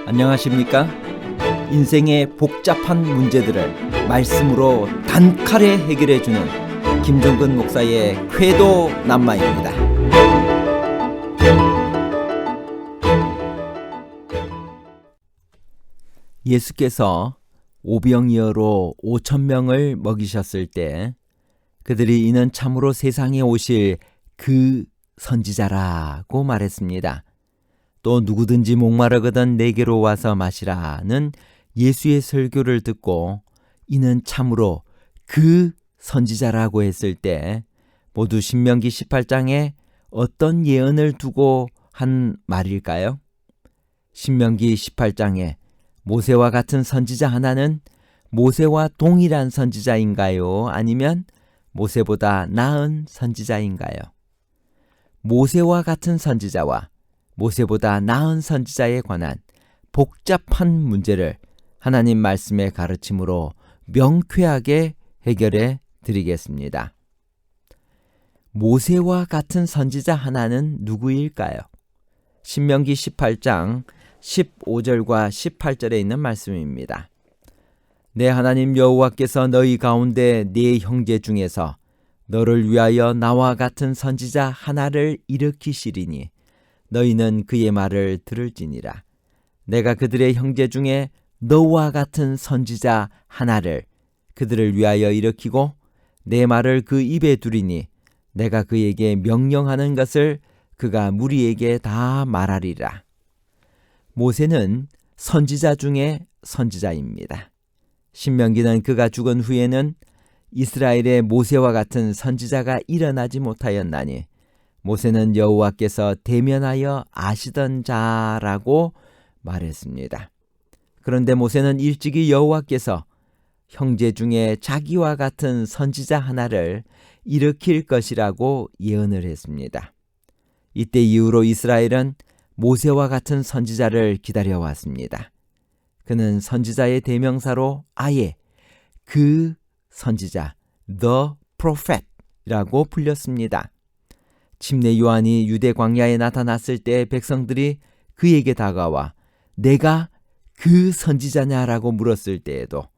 안녕하십니까? 인생의 복잡한 문제들을 말씀으로 단칼에 해결해주는 김종근 목사의 쾌도 남마입니다. 예수께서 오병이어로 5,000명을 먹이셨을 때 그들이 이는 참으로 세상에 오실 그 선지자라고 말했습니다. 또 누구든지 목마르거든 내게로 와서 마시라는 예수의 설교를 듣고 이는 참으로 그 선지자라고 했을 때 모두 신명기 18장에 어떤 예언을 두고 한 말일까요? 신명기 18장에 모세와 같은 선지자 하나는 모세와 동일한 선지자인가요? 아니면 모세보다 나은 선지자인가요? 모세와 같은 선지자와 모세보다 나은 선지자에 관한 복잡한 문제를 하나님 말씀의 가르침으로 명쾌하게 해결해 드리겠습니다. 모세와 같은 선지자 하나는 누구일까요? 신명기 18장 15절과 18절에 있는 말씀입니다. 내 하나님 여호와께서 너희 가운데 네 형제 중에서 너를 위하여 나와 같은 선지자 하나를 일으키시리니 너희는 그의 말을 들을지니라. 내가 그들의 형제 중에 너와 같은 선지자 하나를 그들을 위하여 일으키고 내 말을 그 입에 두리니 내가 그에게 명령하는 것을 그가 무리에게 다 말하리라. 모세는 선지자 중에 선지자입니다. 신명기는 그가 죽은 후에는 이스라엘의 모세와 같은 선지자가 일어나지 못하였나니 모세는 여호와께서 대면하여 아시던 자라고 말했습니다. 그런데 모세는 일찍이 여호와께서 형제 중에 자기와 같은 선지자 하나를 일으킬 것이라고 예언을 했습니다. 이때 이후로 이스라엘은 모세와 같은 선지자를 기다려왔습니다. 그는 선지자의 대명사로 아예 그 선지자, the prophet이라고 불렸습니다. 침례 요한이 유대 광야에 나타났을 때 백성들이 그에게 다가와 내가 그 선지자냐라고 물었을 때에도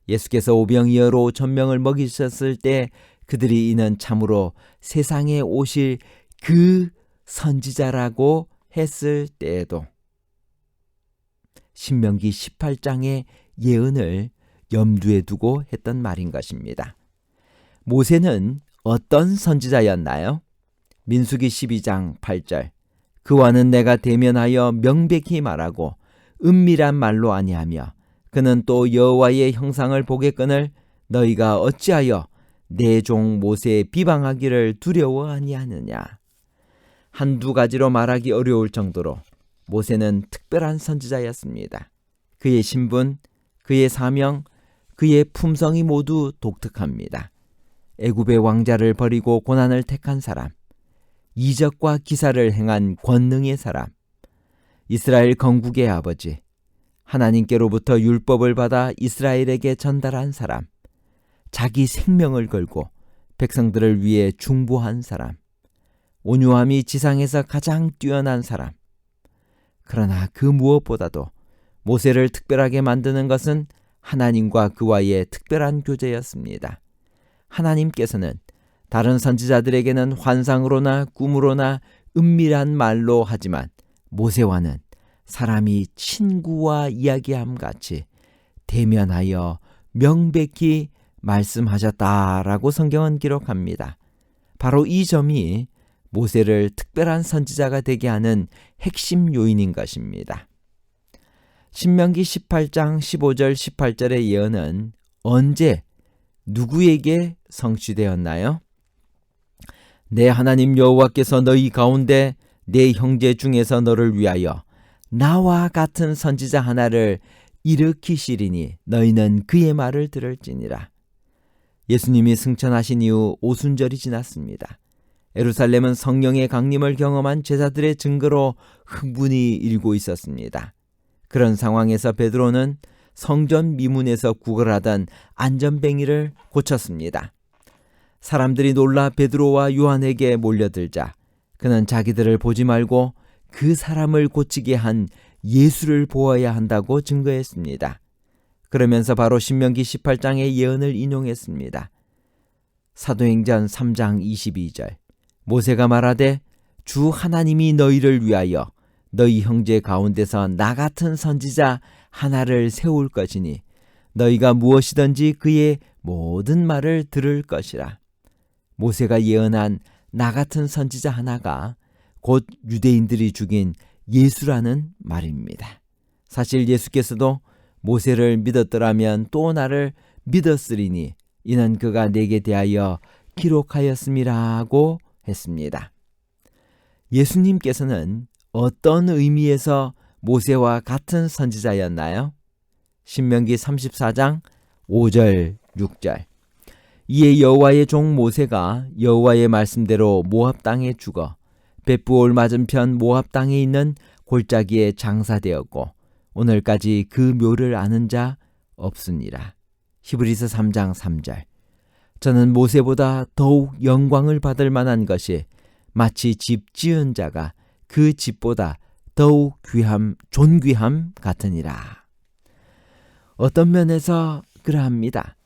예수께서 오병이어로 5,000명을 먹이셨을 때 그들이 이는 참으로 세상에 오실 그 선지자라고 했을 때에도 신명기 18장의 예언을 염두에 두고 했던 말인 것입니다. 모세는 어떤 선지자였나요? 민수기 12장 8절 그와는 내가 대면하여 명백히 말하고 은밀한 말로 아니하며 그는 또 여호와의 형상을 보겠거늘 너희가 어찌하여 내 종 모세의 비방하기를 두려워 아니하느냐. 한두 가지로 말하기 어려울 정도로 모세는 특별한 선지자였습니다. 그의 신분, 그의 사명, 그의 품성이 모두 독특합니다. 애굽의 왕자를 버리고 고난을 택한 사람, 이적과 기사를 행한 권능의 사람, 이스라엘 건국의 아버지, 하나님께로부터 율법을 받아 이스라엘에게 전달한 사람, 자기 생명을 걸고 백성들을 위해 중보한 사람, 온유함이 지상에서 가장 뛰어난 사람. 그러나 그 무엇보다도 모세를 특별하게 만드는 것은 하나님과 그와의 특별한 교제였습니다. 하나님께서는 다른 선지자들에게는 환상으로나 꿈으로나 은밀한 말로 하지만 모세와는 사람이 친구와 이야기함 같이 대면하여 명백히 말씀하셨다라고 성경은 기록합니다. 바로 이 점이 모세를 특별한 선지자가 되게 하는 핵심 요인인 것입니다. 신명기 18장 15절 18절의 예언은 언제 누구에게 성취되었나요? 내 하나님 여호와께서 너희 가운데 내 형제 중에서 너를 위하여 나와 같은 선지자 하나를 일으키시리니 너희는 그의 말을 들을지니라. 예수님이 승천하신 이후 오순절이 지났습니다. 예루살렘은 성령의 강림을 경험한 제자들의 증거로 흥분이 일고 있었습니다. 그런 상황에서 베드로는 성전 미문에서 구걸하던 안전뱅이를 고쳤습니다. 사람들이 놀라 베드로와 요한에게 몰려들자 그는 자기들을 보지 말고 그 사람을 고치게 한 예수를 보아야 한다고 증거했습니다. 그러면서 바로 신명기 18장의 예언을 인용했습니다. 사도행전 3장 22절 모세가 말하되 주 하나님이 너희를 위하여 너희 형제 가운데서 나 같은 선지자 하나를 세울 것이니 너희가 무엇이든지 그의 모든 말을 들을 것이라. 모세가 예언한 나 같은 선지자 하나가 곧 유대인들이 죽인 예수라는 말입니다. 사실 예수께서도 모세를 믿었더라면 또 나를 믿었으리니 이는 그가 내게 대하여 기록하였음이라고 했습니다. 예수님께서는 어떤 의미에서 모세와 같은 선지자였나요? 신명기 34장 5절 6절 이에 여호와의 종 모세가 여호와의 말씀대로 모압 땅에 죽어 벳부올 맞은편 모압 땅에 있는 골짜기에 장사되었고 오늘까지 그 묘를 아는 자 없으니라. 히브리서 3장 3절 저는 모세보다 더욱 영광을 받을 만한 것이 마치 집 지은 자가 그 집보다 더욱 존귀함 같으니라. 어떤 면에서 그러합니다.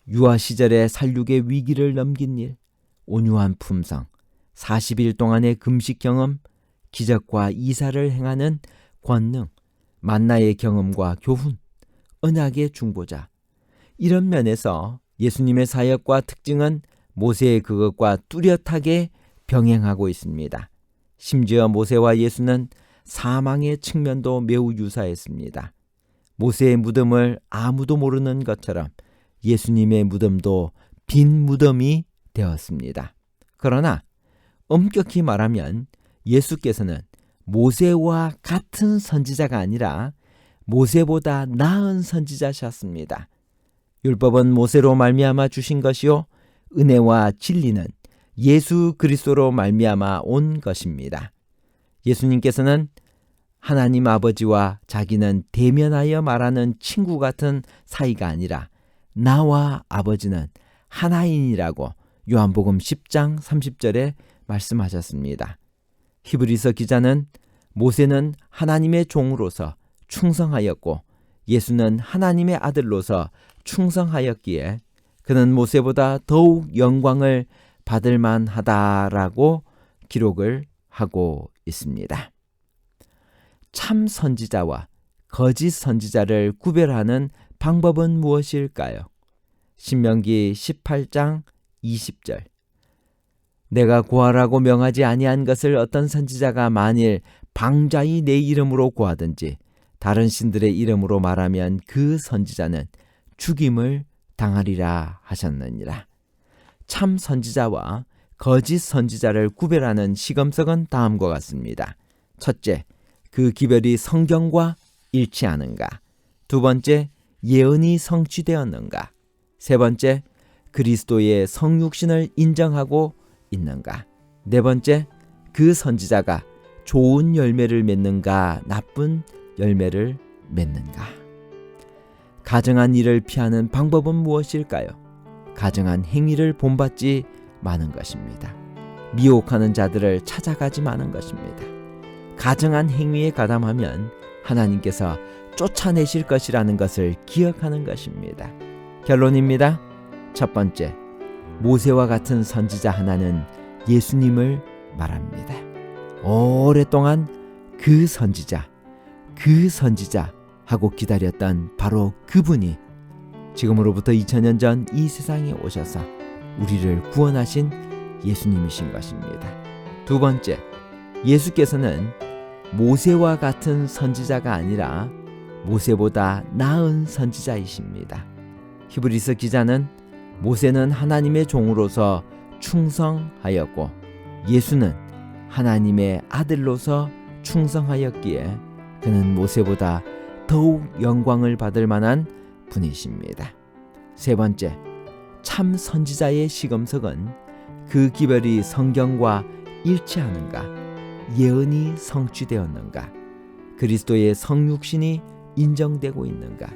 유아 시절에 살육의 위기를 넘긴 일, 온유한 품성, 40일 동안의 금식 경험, 기적과 이사를 행하는 권능, 만나의 경험과 교훈, 언약의 중보자. 이런 면에서 예수님의 사역과 특징은 모세의 그것과 뚜렷하게 병행하고 있습니다. 심지어 모세와 예수는 사망의 측면도 매우 유사했습니다. 모세의 무덤을 아무도 모르는 것처럼 예수님의 무덤도 빈 무덤이 되었습니다. 그러나 엄격히 말하면 예수께서는 모세와 같은 선지자가 아니라 모세보다 나은 선지자셨습니다. 율법은 모세로 말미암아 주신 것이요 은혜와 진리는 예수 그리스도로 말미암아 온 것입니다. 예수님께서는 하나님 아버지와 자기는 대면하여 말하는 친구 같은 사이가 아니라 나와 아버지는 하나인이라고 요한복음 10장 30절에 말씀하셨습니다. 히브리서 기자는 모세는 하나님의 종으로서 충성하였고 예수는 하나님의 아들로서 충성하였기에 그는 모세보다 더욱 영광을 받을 만하다라고 기록을 하고 있습니다. 참 선지자와 거짓 선지자를 구별하는 방법은 무엇일까요? 신명기 18장 20절 내가 고하라고 명하지 아니한 것을 어떤 선지자가 만일 방자히 내 이름으로 고하든지 다른 신들의 이름으로 말하면 그 선지자는 죽임을 당하리라 하셨느니라. 참 선지자와 거짓 선지자를 구별하는 시금석은 다음과 같습니다. 첫째, 그 기별이 성경과 일치하는가? 두 번째, 예언이 성취되었는가? 세 번째, 그리스도의 성육신을 인정하고 있는가? 네 번째, 그 선지자가 좋은 열매를 맺는가? 나쁜 열매를 맺는가? 가증한 일을 피하는 방법은 무엇일까요? 가증한 행위를 본받지 마는 것입니다. 미혹하는 자들을 찾아가지 마는 것입니다. 가증한 행위에 가담하면 하나님께서 쫓아내실 것이라는 것을 기억하는 것입니다. 결론입니다. 첫 번째, 모세와 같은 선지자 하나는 예수님을 말합니다. 오랫동안 그 선지자 하고 기다렸던 바로 그분이 지금으로부터 2000년 전 이 세상에 오셔서 우리를 구원하신 예수님이신 것입니다. 두 번째, 예수께서는 모세와 같은 선지자가 아니라 모세보다 나은 선지자이십니다. 히브리서 기자는 모세는 하나님의 종으로서 충성하였고 예수는 하나님의 아들로서 충성하였기에 그는 모세보다 더욱 영광을 받을 만한 분이십니다. 세 번째, 참 선지자의 시금석은 그 기별이 성경과 일치하는가, 예언이 성취되었는가, 그리스도의 성육신이 인정되고 있는가,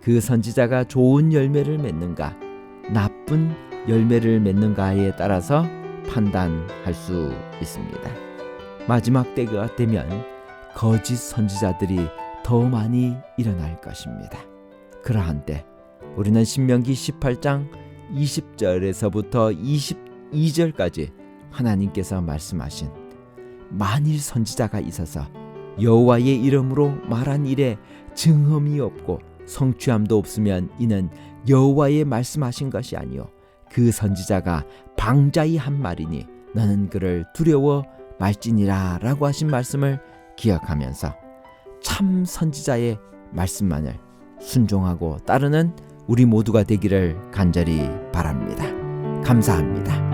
그 선지자가 좋은 열매를 맺는가, 나쁜 열매를 맺는가에 따라서 판단할 수 있습니다. 마지막 때가 되면 거짓 선지자들이 더 많이 일어날 것입니다. 그러한 때 우리는 신명기 18장 20절에서부터 22절까지 하나님께서 말씀하신 만일 선지자가 있어서 여호와의 이름으로 말한 일에 증언이 없고 성취함도 없으면 이는 여호와의 말씀하신 것이 아니요 그 선지자가 방자히 한 말이니 너는 그를 두려워 말지니라 라고 하신 말씀을 기억하면서 참 선지자의 말씀만을 순종하고 따르는 우리 모두가 되기를 간절히 바랍니다. 감사합니다.